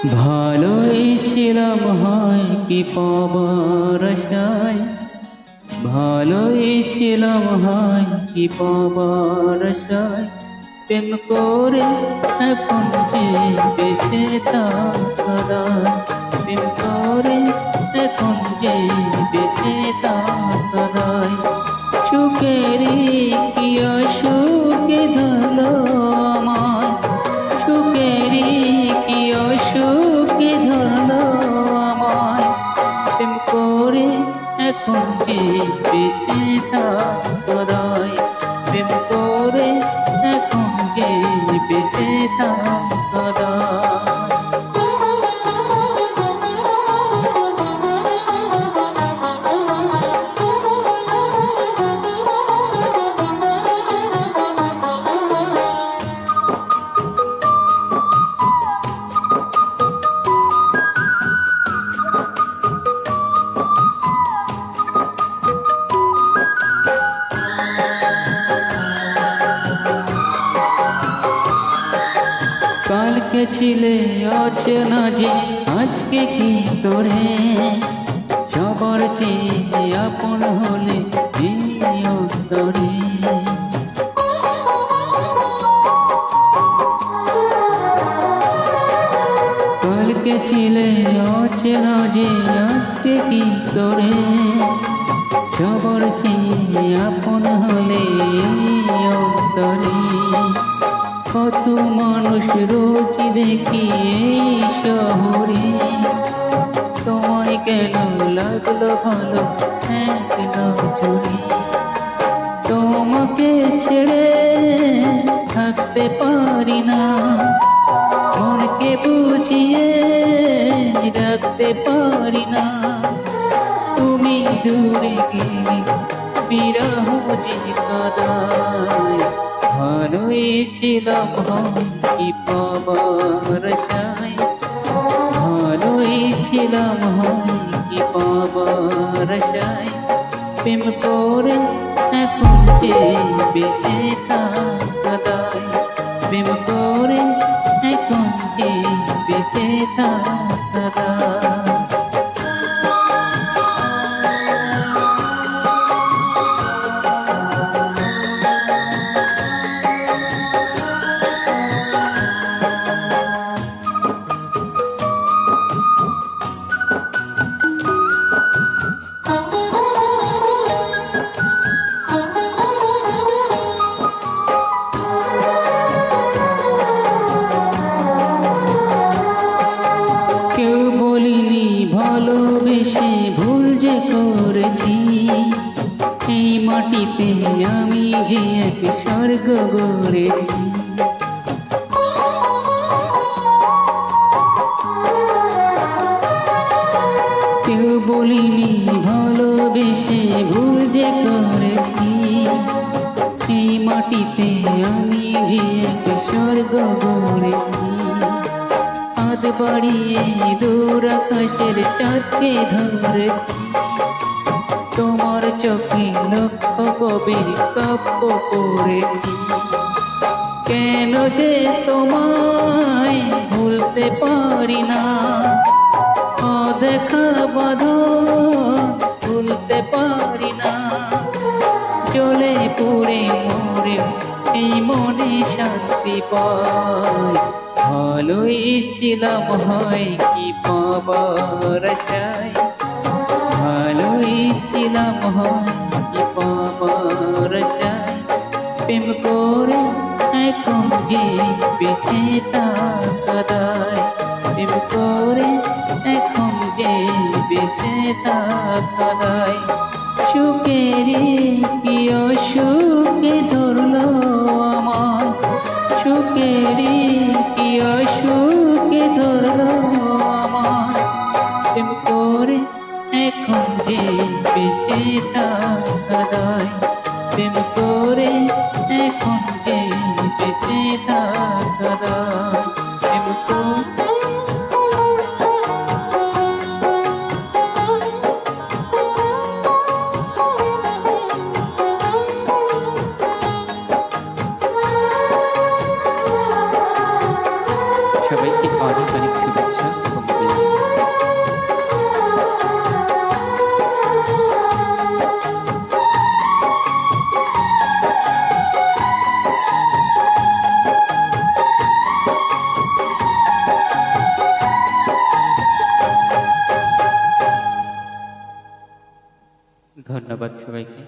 ভালোই ছিলাম হয় কি পাবার আশায়, ভালোই ছিলাম হয় কি পাবার আশায়, প্রেম করে এখন যে বেঁচে থাকার, প্রেম করে এখন যে বেঁচে থাকার, সুখেরই কি অসুখে ধরলো আমায়, সুখেরই কি অসুখে ধরলো আমায়, প্রেম করে এখন যে বেঁচে থাকার, প্রেম করে এখন যে বেঁচে থাকার। কালকে ছিলে অচেনা যে আজকে কি তোরে, সবার চেয়ে আপন হলে এই অন্তরে। কালকে ছিলে অচেনা যে আজকে কি তোরে, সবার চেয়ে আপন হলে এই অন্তরে। কত মানুষ রোজ দেখি এই শহরে, তোমায় কেন লাগলো ভালো এক নজরে। তোমাকে ছেড়ে থাকতে পারি না, মনকে বুঝিয়ে রাখতে পারি না। তুমি দূরে গেলে বিরহ যে কাদায়, ভালোই ছিলাম হয় কি পাবার আশায়, ভালোই ছিলাম হয় কি পাবার আশায়, প্রেম করে এখন যে বেঁচে থাকার, প্রেম করে এখন যে বেঁচে থাকার। কেউ বলিনি ভালোবেসে ভুল যে করেছি, এই মাটিতে আমি যে এক স্বর্গ গড়েছি। কেউ বলিনি ভালোবেসে ভুল যে করেছি, এই মাটিতে আমি যে এক স্বর্গ গড়েছি। হাত বাড়িয়ে দূর আকাশের চাঁদকে ধরেছি, তোমার চোখে লক্ষ কবির কাব্য পড়েছি। কেন যে তোমায় ভুলতে পারি না, অদেখা বাঁধন ভুলতে পারি না। চলে পুড়ে মরে এই মনে শান্তি পায়, ভালোই ছিলাম হয় কি পাবার আশায়, ভালোই ছিলাম হয় কি পাবার আশায়, প্রেম করে এখন যে বেঁচে থাকার, প্রেম করে এখন যে বেঁচে থাকার। সুখেরই কি অসুখে ধরলো আমার, সুখেরই কি অসুখে ধরলো আমার, প্রেম করে এখন যে বেঁচে থাকার, প্রেম করে এখন যে বেঁচে থাকার, প্রেম করে। সবাইকে অনেক অনেক শুভেচ্ছা। সবাইকে।